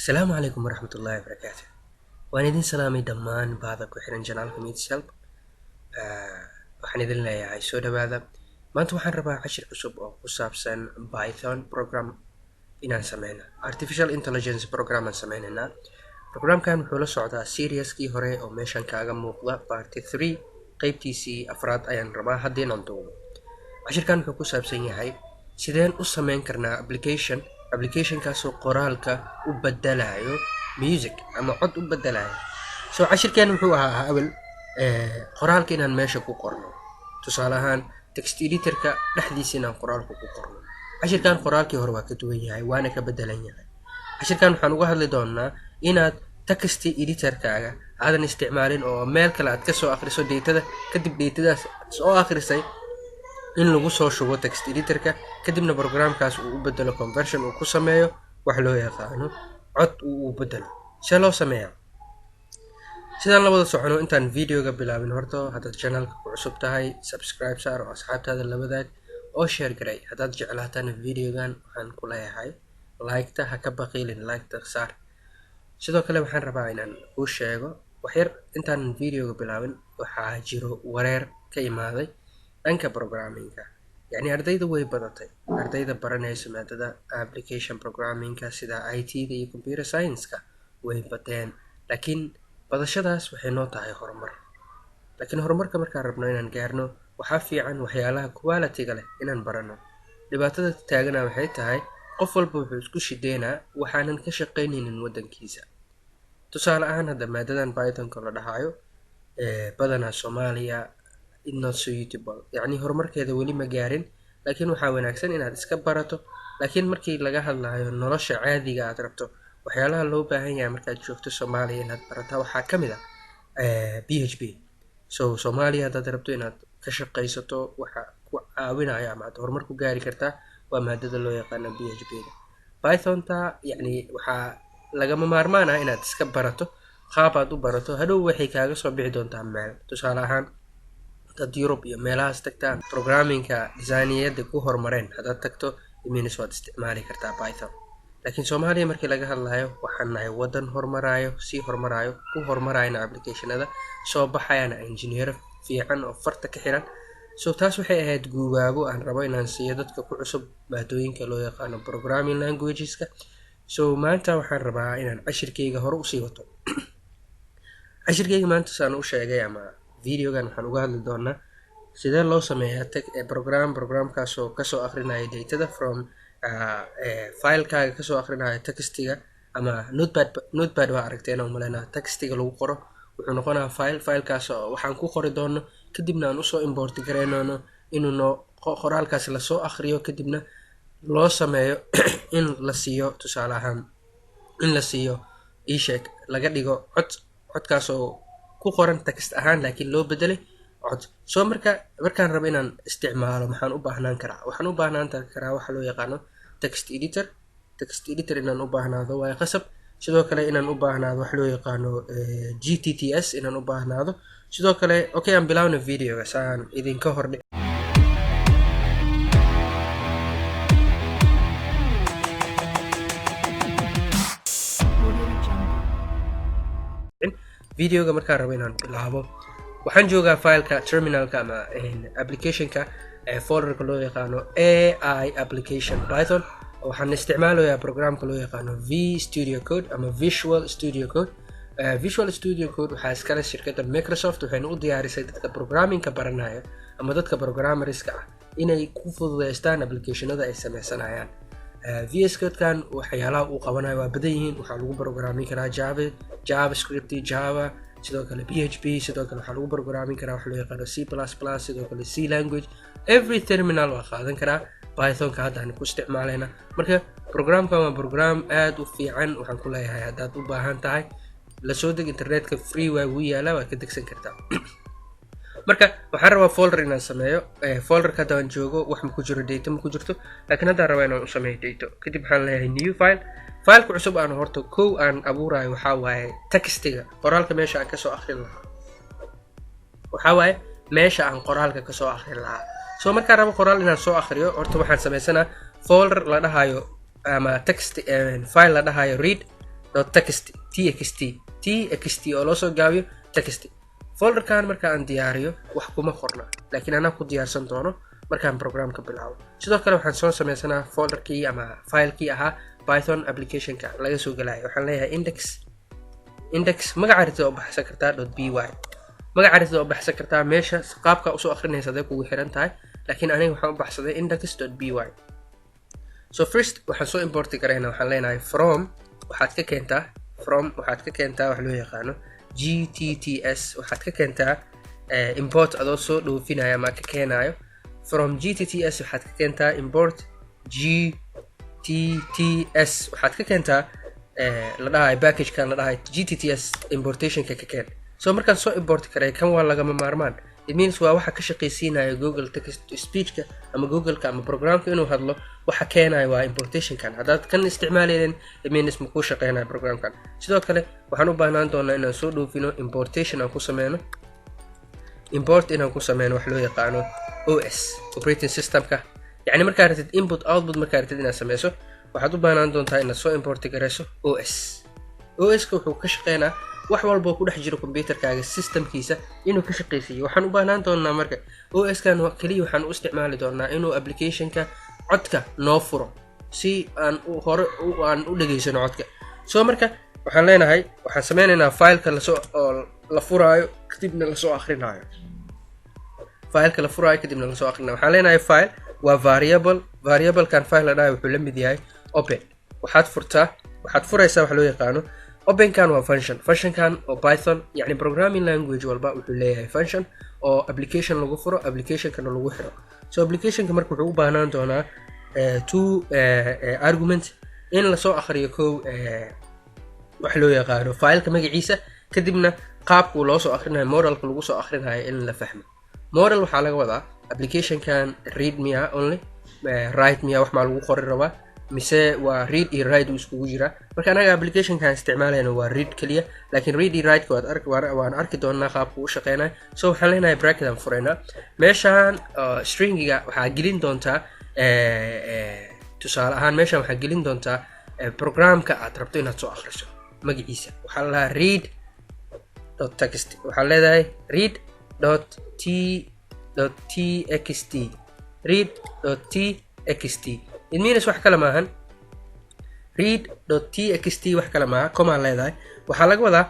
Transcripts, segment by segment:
Asalaamu calaykum waraxmatullaahi wabarakaatu. Waan idin salaamay dhammaan bahda ku xiran janaalka Medshelp. Waxaan idin leeyahay soo dhawaada. Maanta waxaan rabaa cashir cusub oo ku saabsan Python program inaan sameyno. Artificial Intelligence program aan sameynaynaa. Programkan wuxuu la socdaa serieskii hore oo meeshan kaaga muuqda part 3 qaybtiisii afraad ayaan rabaa haddii aan duubo. Cashirkan wuxuu ku saabsan yahay sideen u sameyn karnaa applicationkaasoo qoraalka u bedelayo music ama cod u bedelayo. So cashirkan wuxuu ahaa awal qoraalka inaan meesha ku qorno. Tusaale ahaan text editorka dhexdiisa inaan qoraalka ku qorno. Cashirkan qoraalkii hore waa ka duwan yahay waana ka bedelan yahay. Cashirkan waxaan uga hadli doonaa inaad text editorkaaga aadan isticmaalin oo meel kale aad ka soo akhriso datada kadib datadaas soo akhrisay in lagu soo shubo text editorka kadibna programkaas uu u bedelo conversion uu ku sameeyo wax loo yaqaano cod uu u bedelo. See loo sameeyaa? Sidaan la wada socono intaan videoga bilaabin horta haddaad channelka ku cusub tahay subscribe saar oo asxaabtaada la wadaag oo share garay. Haddaad jeclaatana videogan waxaan ku leeyahay like-ta ha ka baqiilin like-ta saar. Sidoo kale waxaan rabaa inaan kuu sheego wax yar intaan videoga bilaabin waxaa jiro wareer ka imaaday dhanka programmingka. Yacni ardayda way badatay. Ardayda baranaysa maadada application programmingka sida IT-da iyo computer science-ka way bateen. Laakiin badashadaas waxay noo tahay horumar. Laakiin horumarka markaan rabno inaan gaarno waxaa fiican waxyaalaha quality-ga leh inaan barano. Dhibaatada taagana waxay tahay qof walba wuxuu isku shideynaa waxaanan ka shaqaynaynin waddankiisa. Tusaale ahaan hadda maadadan Python-ka la dhahayo badanaa Soomaaliya not suitable. Yacni horumarkeeda weli ma gaarin laakiin waxaa wanaagsan inaad iska barato. Laakiin markii laga hadlayo nolosha caadiga aad rabto waxyaalaha loo baahan yahay markaad joogto Soomaaliya inaad barataa waxaa ka mid ah PHP. So Soomaaliya haddaad rabto inaad ka shaqaysato waxa ku caawinaya ama aad horumar ku gaari kartaa waa maadada loo yaqaano PHP-da. Python-ta yacni waxaa lagama maarmaan ah inaad iska barato qaab aad u barato hadhow waxay kaaga soo bixi doontaa meel. Tusaale ahaan dad Europe iyo meelahaas tagtaan programmingka designiyada ku horumareen haddaad tagto iminis waad isticmaali kartaa Python. Laakiin Soomaaliya markii laga hadlayo waxaan nahay waddan horumarayo ku horumarayna applicationada soo baxayana engineer fiican oo farta ka xiran. So taas waxay ahayd guubaabo aan rabo inaan siiyo dadka ku cusub maadooyinka loo yaqaano programming languageska. So maanta waxaan rabaa inaan cashirkeyga hore usii wato. Cashirkeyga maanta saan u sheegay ama videogan waxaan uga hadli doonaa sidee loo sameeyaa programkaasoo kasoo akhrinayo datada from filekaaga kasoo akhrinayo textiga ama notepad waa aragteen oo maleyna textiga lagu qoro wuxuu noqonaa filekaas oo waxaan ku qori doono kadibna aan usoo import gareynoono inuu qoraalkaas lasoo akhriyo kadibna loo sameeyo in la siiyo tusaale ahaan in la siiyo isheeg laga dhigo codkaasoo ku qoran text ahaan laakiin loo bedelay cod. So markaan rabo inaan isticmaalo waxaan u baahnaan karaa waxa loo yaqaano text editor inaan u baahnaado waa qasab. Sidoo kale inaan u baahnaado wax loo yaqaano GTTS inaan u baahnaado. Sidoo kale okay aan bilaawno videoga saan idinka hordhig. Videoga markaan rabo inaan bilaabo waxaan joogaa fileka terminalka ama applicationka folderka loo yaqaano AI application Python. Waxaan isticmaalayaa programka loo yaqaano VStudio Code ama Visual Studio Code. Visual Studio Code waxaa iskale shirkadda Microsoft waxayna u diyaarisay dadka programmingka baranaya ama dadka programmerska ah inay ku fududeystaan applicationada ay sameysanayaan. VS Code-kan waxyaalaha uu qabanayo waa badan yihiin. Waxaa lagu programmi karaa JavaScript, Java, sidoo kale PHP, sidoo kale waxaa lagu programmi karaa wax loo yaqaano C++, sidoo kale C language. Every terminal waa qaadan karaa. Python-ka hadda aan ku isticmaalayna. Marka programkan waa program aad u fiican. Waxaan ku leeyahay haddaad u baahan tahay la soo deg internetka free waa ugu yaala waa ka degsan kartaa. Marka waxaan rabaa folder inaan sameeyo. Folderka hadda aan joogo wax ma ku jiro data ma ku jirto laakiin hadda rabaa inaan u sameeyo data. Kadib waxaan leeyahay new file. Fileka cusub aan horta kow aan abuurayo waxaa waaye textiga qoraalka meesha aan kasoo akhrin lahaa. Waxaa waaye meesha aan qoraalka kasoo akhrin lahaa. So markaan rabo qoraal inaan soo akhriyo horta waxaan sameysanaa folder la dhahayo ama text file la dhahayo read .txt oo loo soo gaabiyo text. folderkan marka aan diyaariyo wax kuma qorna, laakiin anaa ku diyaarsan doono markaan programka bilaabo. sidoo kale waxaan soo sameysanaa folderkii ama filekii ahaa Python applicationka laga soo galayo. waxaan leeyahay index magaca rabtid oo baxsan kartaa .py, magaca rabtid oo baxsan kartaa meesha qaabka usoo akhrinaysa haday kugu xiran tahay, laakiin aniga waxaan u baxsaday index.py. so first waxaan soo import gareynaa, waxaan leenahay from waxaad ka keentaa wax loo yaqaano gtts, waxaad ka keentaa import adoo soo dhoofinaya ama ka keenayo. from gtts waxaad ka keentaa import gtts, waxaad ka keentaa la dhahay packagekan la dhahay gtts importationka ka keen. so markaan soo import karay kan waa lagama maarmaan. it means waa waxa ka shaqaysiinaya Google text to speechka ama Google-ka ama programka inuu hadlo, waxa keenayo waa importationkan. haddaad kan isticmaalayeen it means ma ku shaqeynayo programkan. sidoo kale waxaan u baahnaan doonaa inaan soo dhoofino importation aan ku sameyno wax loo yaqaano OS operating systemka. yacni markaad rabtid input output markaad rabtid inaad sameyso, waxaad u baahnaan doontaa inaad soo import gareyso OS-ka wuxuu ka shaqeynaa wax walba oo ku dhex jiro computerkaaga systemkiisa inuu ka shaqeysiiyo. waxaan u baahnaan doonaa marka OS-kan kaliya waxaan u isticmaali doonaa inuu applicationka codka noo furo si aan u dhageysano codka. so marka waxaan leenahay waxaan sameynaynaa fileka la furaayo kadibna lasoo akhrinayo. waxaan leenahay file waa variablekan file la dhahay wuxuu la mid yahay open. waxaad furaysaa wax loo yaqaano openkan waa functionkan oo Python, yacni programming language walba wuxuu leeyahay function oo application lagu furo, applicationkana lagu xiro. so applicationka marka wuxuu u baahnaan doonaa two argument in lasoo akhriyo kow wax loo yaqaano fileka magaciisa, kadibna qaabku loo soo akhrinayo modalka lagu soo akhrinayo in la fahmo. model waxaa laga wadaa applicationkan read miya only, write miya wax maa lagu qori rabaa, mise waa read iyo write uu iskugu jiraa. marka anaga applicationkan isticmaalayna waa read kaliya, laakiin read iyo write waan arki doonaa qaabku u shaqeynayo. so waxaan leenahay bracket aan furaynaa. meeshaan stringiga waxaa gelin doontaa tusaale ahaan meeshaan waxaa gelin doontaa programka aad rabto inaad soo akhriso magaciisa. waxaa la dhahaa read.txt, waxaa leedahay read.txt. it means wax kale maahan read.txt, wax kale maaha command leedahay. waxaa laga wadaa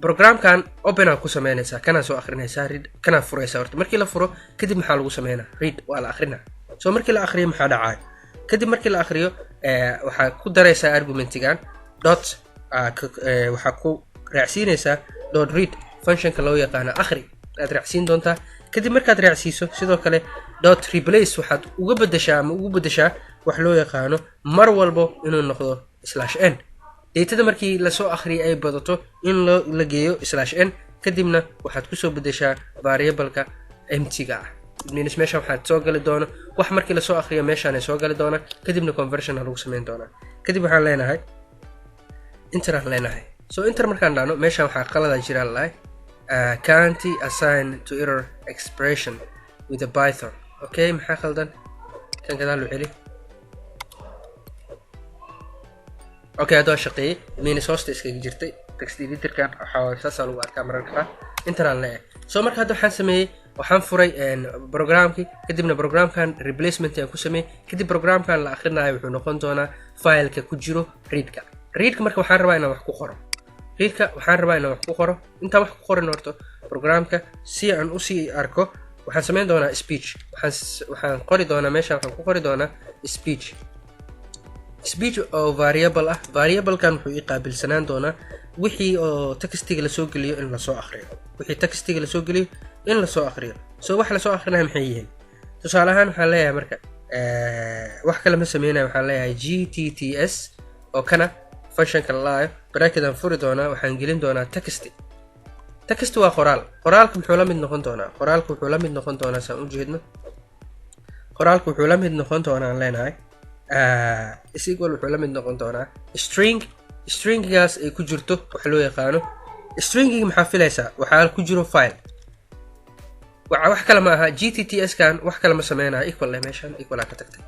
programkan open aad ku sameynaysaa, kana soo akhrinaysaa, read kana furaysaa. horta markii la furo kadib maxaa lagu sameynaa read waa la akhrinaa. so markii la akhriyo maxaa dhacayo kadib markii la akhriyo waxaa ku daraysaa argumentigan waxaa ku raacsiinaysaa .read functionka loo yaqaano akhri aad raacsiin doontaa. kadib markaad raacsiiso sidoo kale .replace waxaad ugu bedeshaa wax loo yaqaano mar walbo inuu noqdo /n. datada markii lasoo akhriyay ay badato in la geeyo /n, kadibna waxaad kusoo bedeshaa variableka empty-ga ah. means meeshaan waxaad soo gali doono wax markii lasoo akhriyo meeshaan soo gali doona, kadibna conversion lagu sameyn doonaa. kadib waxaan leenahay enter aan leenahay. so enter markaan dhahno meeshaan waxaa qalada jira lahay can't assign to error expression with a Python. okay maxaa khaldan kan gadaal u celi. okay hadoo shaqeeyay means hoosta iskaga jirtay text editorkan waxaa saas lagu arkaa mararka qaar. enter aan leeyahay. so marka hadda waxaan sameeyay waxaan furay programkii, kadibna programkan replacement aan ku sameeyay, kadib programkan la akhrinayo wuxuu noqon doonaa fileka ku jiro readka marka waxaan rabaa inaan wax ku qoro. intaan wax ku qorin horto programka si aan u sii arko waxaan sameyn doonaa speech. waxaan qori doonaa meeshaan waxaan ku qori doonaa speech oo variable ah. variablekan wuxuu ii qaabilsanaan doonaa wixii oo textiga la soo geliyo in la soo akhriyo. so wax la soo akhrinayo maxay yihiin? tusaale ahaan waxaan leeyahay marka wax kale ma sameynayo. waxaan leeyahay gtts oo kana functionka la bracket aan furi doonaa. waxaan gelin doonaa text waa qoraalka wuxuu la mid noqon doonaa saan u jeedno. qoraalka wuxuu la mid noqon doonaa aan leenahay equal wuxuu la mid noqon doonaa stringigaas ay ku jirto wax loo yaqaano stringiga. maxaa filaysaa waxaa ku jiro file, wax kale ma aha. gtts kan wax kale ma sameynayo equal meeshaan equal ka tagtay.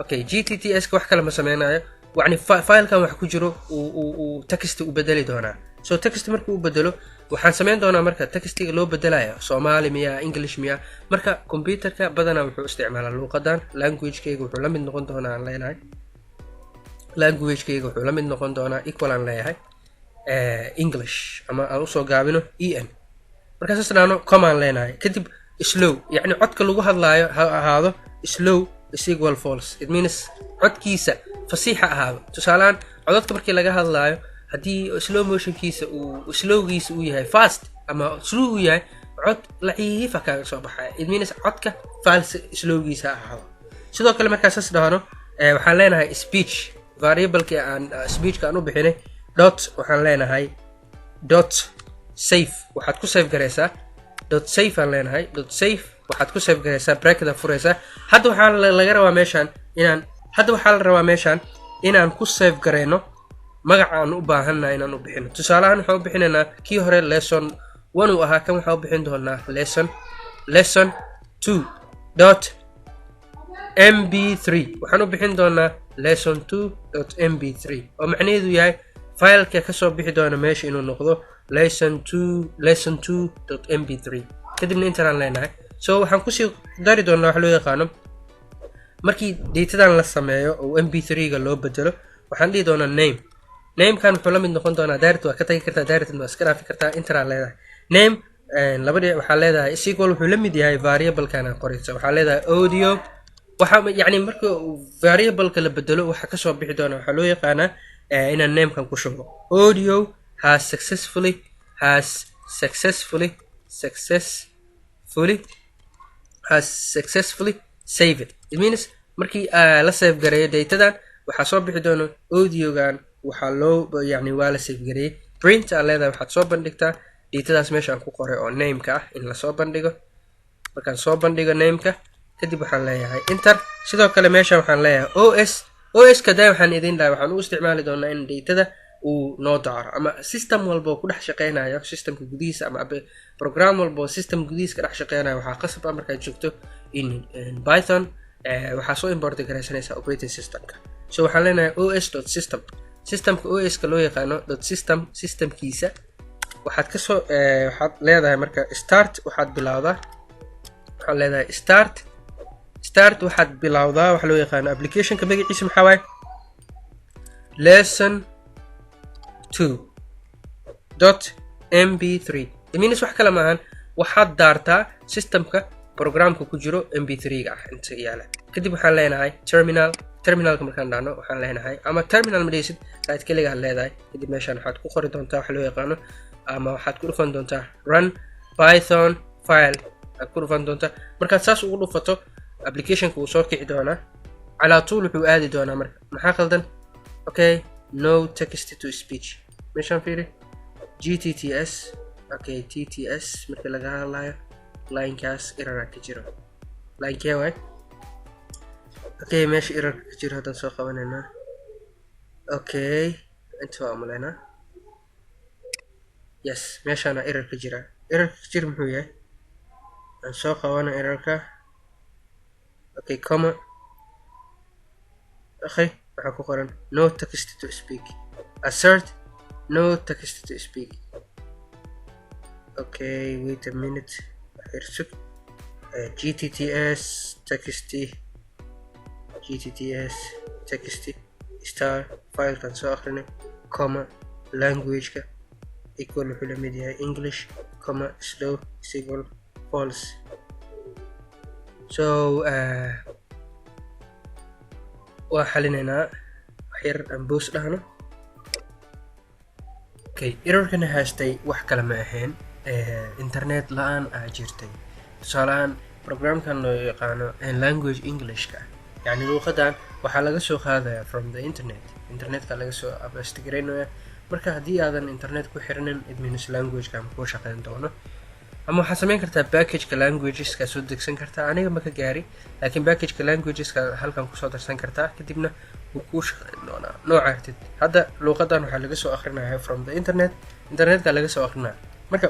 okay gtts wax kale ma sameynayo, يعني فايلkan wax ku jiro uu text u bedeli doonaa so text markuu u bedelo waxaan sameyn doonaa marka textiga loo bedelayo Soomaali miya English miya marka computerka badana wuxuu isticmaalaa luqadan language-kayga wuxuu la mid noqon doonaa aan leenahay language-kayga wuxuu la mid noqon doonaa equal aan leeyahay English ama aan usoo gaabino en marka saasnaano command leenahay kadib slow yani codka lagu hadlaayo ha ahaado slow is equal false it means codkiisa fasiixa ahaado tusaalaan codadka markii laga hadlaayo haddii slow motionkiisa uu slowgiisa uu yahay fast ama slow uu yahay cod laciif ah kaga soo baxaya it means codka false slowgiisa ahaado sidoo kale markaas saas dhahano waxaan leenahay speech variable-ka aan speech-ka aan u bixinay dot waxaan leenahay dot save waxaad ku save gareysaa dot save aan leenahay dot save waxaad ku save gareysaa bracket fureysaa hadda waxaa laga rabaa meeshan inaan ku save gareyno magaca aan u baahanahay inaan u bixino tusaale ahaan waxaan u bixinaynaa kii hore lesson 1 uu ahaa kan waxaan u bixin doonaa lesson 2 dot mb3 waxaan u bixin doonaa lesson 2 dot mb3 oo macnaheedu yahay fileka ka soo bixi doona meesha inuu noqdo lesson 2 dot mb3 kadibna intaan leenahay so waxaan ku sii dari doonaa wax loo yaqaano markii datadan la sameeyo oo mb3 ga loo bedelo waxaan dhigi doonaa name kan wuxuu la mid noqon doonaa direct waa ka tagi kartaa direct ma iska raafi kartaa intaan leedahay name labadii waxaa leedahay equal wuxuu la mid yahay variable kana qoraysa waxaa leedahay audio waxa yani marka variable-ka la bedelo waxa ka soo bixi doona waxa loo yaqaanaa inaan name-kan ku shubo audio has successfully saved it means markii la save gareeyo datadan waxa soo bixi doona audiogan waxa loo yani waa la save gareeyay print aan leedahay waxaad soo bandhigtaa datadaas meesha aan ku qoray oo name-ka ah in la soo bandhigo markaan soo bandhigo name-ka kadib waxaan leeyahay enter sidoo kale meesha waxaan leeyahay os kada waxaan idin dhahay waxaan u isticmaali doonaa in datada uu noo daaro ama system walba ku dhex shaqeynayo systemka gudihiisa ama program walba system gudihiisa ka dhex shaqeynayo waxaa qasab ah markaad joogto in Python waxaa soo import gareysanaysaa operating systemka so waxaan leenahay os.system systemka os-ka loo yaqaano systemkiisa waxaad leedahay marka start waxaad bilowdaa waxaan leedahay start waxaad bilowdaa waxa loo yaqaano applicationka magaciisa maxaa waaye lesson 2.mb3 means wax kale maahan waxaad daartaa systemka programka ku jiro mb3 ga ah inta yaala kadib waxaan leenahay terminalka markaan dhahno waxaan leenahay ama terminal ma dhaysid right kaliya leedahay kadib meeshaan waxaad ku qori doontaa waxa loo yaqaano ama waxaad ku dhufan doontaa run python file aad ku dhufan doontaa markaad saas ugu dhufato applicationka uu soo kici doonaa calaa tool wuxuu aadi doonaa marka maxaa qaldan okay no text to speech meeshaan fiiri gtts okay tts marka laga hadlayo line-kaas error ka jiro line-kee waay okay meesha error ka jiro haddaan soo qabanaynaa okay inta waa umaleynaa yes meeshaana error ka jira muxuu yahay aan soo qabana errorka okay comma okay waxaa ku qoran no text to speak assert no text to speak okay wait a minute hersuk gtts text star filekan soo akhrina comma language-ka equal wuxuu la mid yahay English comma slow is equal false so waa xalinaynaa waxyar aan boos dhahno okay errorkana haastay wax kale ma ahayn internet la-aan jirtay tusaalehaan programkan loo yaqaano language English-ka yani luuqadan waxaa laga soo qaadaya from the internetka laga soo abastigaraynaya marka haddii aadan internet ku xirinin it means language-ka ma kuu shaqeyn doono ama waxaad samayn kartaa package-ka languageska soo degsan kartaa aniga ma ka gaari laakiin package-ka languageska halkan kusoo darsan kartaa kadibna wuu kuu shaqeyn doonaa nooca artid hadda luuqadan waxaa laga soo akrinaya from the internetka laga soo akrinaya marka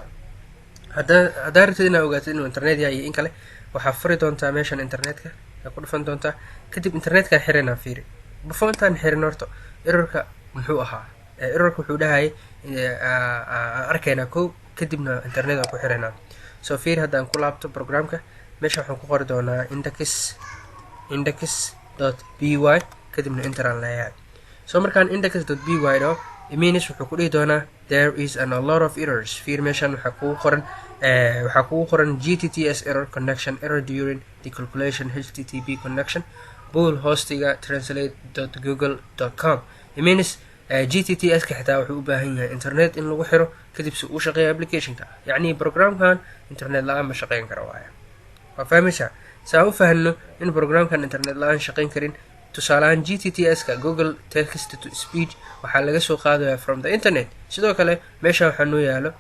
haddaa rabtid inaad ogaatid inuu internet yahay iyo in kale waxaa furi doontaa meeshan internetka ku dhufan doontaa kadib internetkan xirinaa fiiri before intaan xirin horto errorka muxuu ahaa errorka wuxuu dhahay arkaynaa kow kadibna internet aan ku xiraynaa soo fiir haddaan ku laabto programka meesha waxaan ku qori doonaa index.py kadibna enter aan leeyahay soo markaan index.py dho means wuxuu ku dhihi doonaa there is a lot of errors fiir meeshan waxaa kugu qoran GTTS error connection error during the calculation HTTP connection bool hostiga translate.google.com means GTTS ka xitaa wuxuu u baahan yahay internet in lagu xiro kadib si uu shaqeeyo applicationka yacni programkan internet la-aan ma shaqeyn karo waaya waa fahmaysaa saa u fahanno in programkan internet la-aan shaqeyn karin tusaalahaan GTTS-ka Google Text to Speech waxaa laga soo qaadaya from the internet sidoo kale meesha waxaa noo yaalo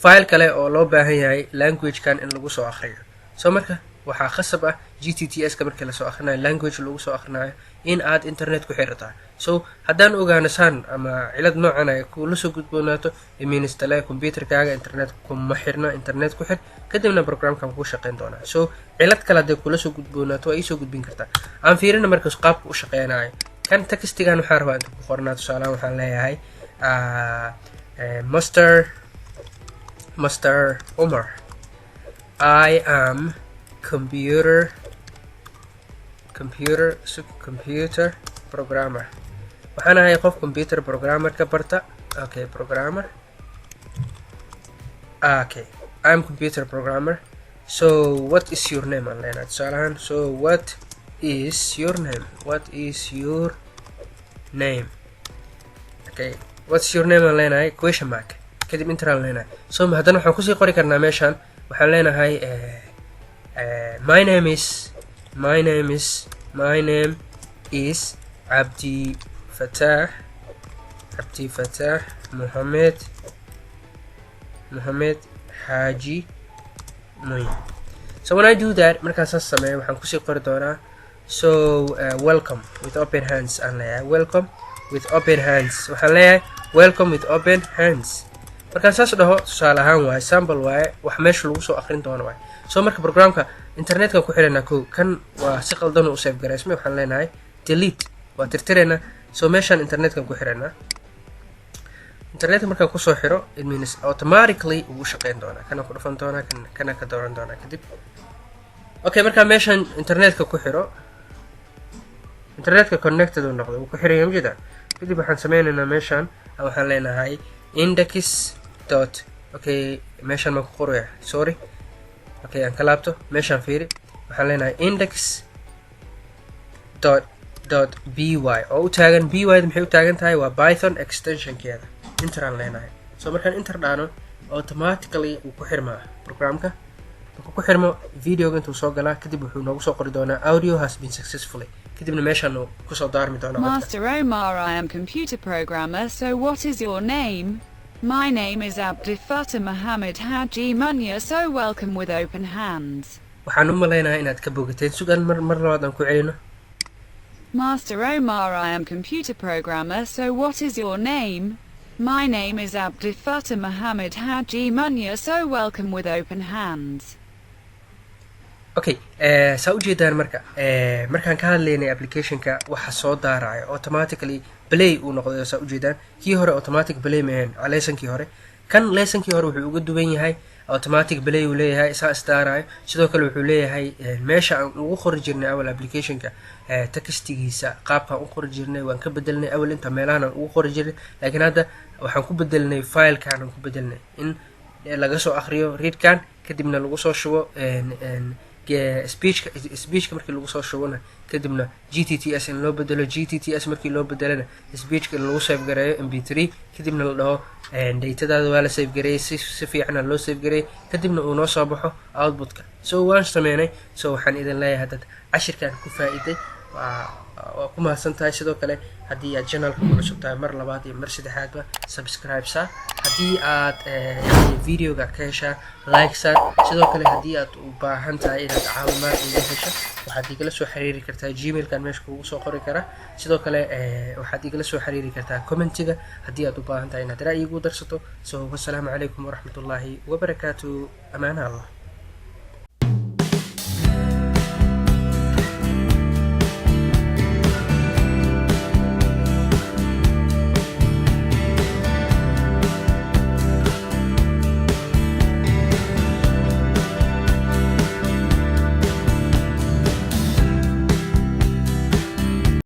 file kale oo loo baahan yahay language-kan in lagu soo akhriyo soo marka waxaa khasab ah GTTS-ka markii lasoo akhrinayo language lagu soo akhrinayo in aad internet ku xirataa so haddaan ogaano saan ama cilad noocan ay kula soo gudboonaato iministale computerkaaga internet kuma xirna internet ku xir kadibna programkan kuu shaqeyn doonaa so cilad kale hadday kula soo gudboonaato waa iisoo gudbin kartaa aan fiirina markaas qaabka u shaqeynayo kan textigan waxaan rabaa inta ku qornaa tusaalahaan waxaan leeyahay Master Omar I am computer programmer waxaan ahay qof computer programmer ka barta I'm computer programmer so what is your name aan leenahay tusaalahaan so what is your name what's your name aan leenahay question mark kadib enter aan leenahay so haddana waxaan kusii qori karnaa meeshaan waxaan leenahay my name is Abdi Fatah Mohammed Haji Moin so when I do that markaan saas sameeyo waxaan kusii qori doonaa so welcome with open hands aan leeyahay welcome with open hands markaan saas dhaho tusaale ahaan waaye sample waaye wax meesha lagu soo akrin doono waaye so marka programka internetkan ku xiraynaa kow kan waa si qaldan u save garaysmay waxaan leenahay delete waa tirtiraynaa so meeshaan internetkan ku xiraynaa internetka markaan kusoo xiro it means automatically wuu shaqeyn doonaa kana ku dhufan doonaa kana ka dooran doonaa kadib okay markaan meeshaan internetka ku xiro internetka connected uu noqdo wuu ku xiraya majeeda kadib waxaan sameynaynaa meeshaan waxaan leenahay index meeshaan ma ku qoraya sorry aan ka laabto meeshaan fiiri waxaan leenahay index.py oo u taagan py maxay u taagan tahay waa Python extensionkeeda enter aan leenahay so markaan enter dhaano automatically wuu ku xirmaa programka markuu ku xirmo videoga intuu soo galaa kadib wuxuu noogu soo qori doonaa audio has been successfully kadibna meeshaan kusoo daarmi doonaa Master Omar, I am computer programmer, so what is your name? My name is Abdi Fatah Mohammed Haji Munya, so welcome with open hands. waxaan u maleynayaa inaad ka bogateen sugan mar labaad aan ku celino Master Omar, I am computer programmer, so what is your name? My name is Abdi Fatah Mohammed Haji Munya, so welcome with open hands. okay saa u jeedaan markaan ka hadlaynay applicationka waxa soo daarayo automatically play uu noqday saa u jeedaan kii hore automatic play ma ahayn lessonkii hore kan lessonkii hore wuxuu uga duwan yahay automatic play uu leeyahay saa isdaarayo sidoo kale wuxuu leeyahay meesha aan ugu qori jirnay awal applicationka textigiisa qaabkaan u qori jirnay waan ka bedelnay awal inta meelahan aan ugu qori jirnay laakiin hadda waxaan ku bedelnay filekan aan ku bedelnay in laga soo akhriyo readkan kadibna lagu soo shubo speechka markii lagu soo shubona kadibna GTTS in loo bedelo GTTS markii loo bedelana speechka in lagu save gareeyo mp3 kadibna la dhaho datadaada waa la save gareeyay si fiican loo save gareeyay kadibna uu noo soo baxo outputka so waan sameynay so waxaan idin leeyahay dad cashirkan ku faa'iiday waa ku mahadsantahay sidoo kale haddii aad channelka ku cusub tahay mar labaad iyo mar saddexaadba subscribe saa haddii aad videoga ka heshaa like saa sidoo kale haddii aad u baahan tahay inaad caawimaad iga hesho waxaad igala soo xiriiri kartaa gmailkan meesha kugu soo qori karaa sidoo kale waxaad igala soo xiriiri kartaa commentiga haddii aad u baahan tahay inaad ra'yi igu darsato so wassalaamu calaykum waraxmatullaahi wabarakaatu amaana allah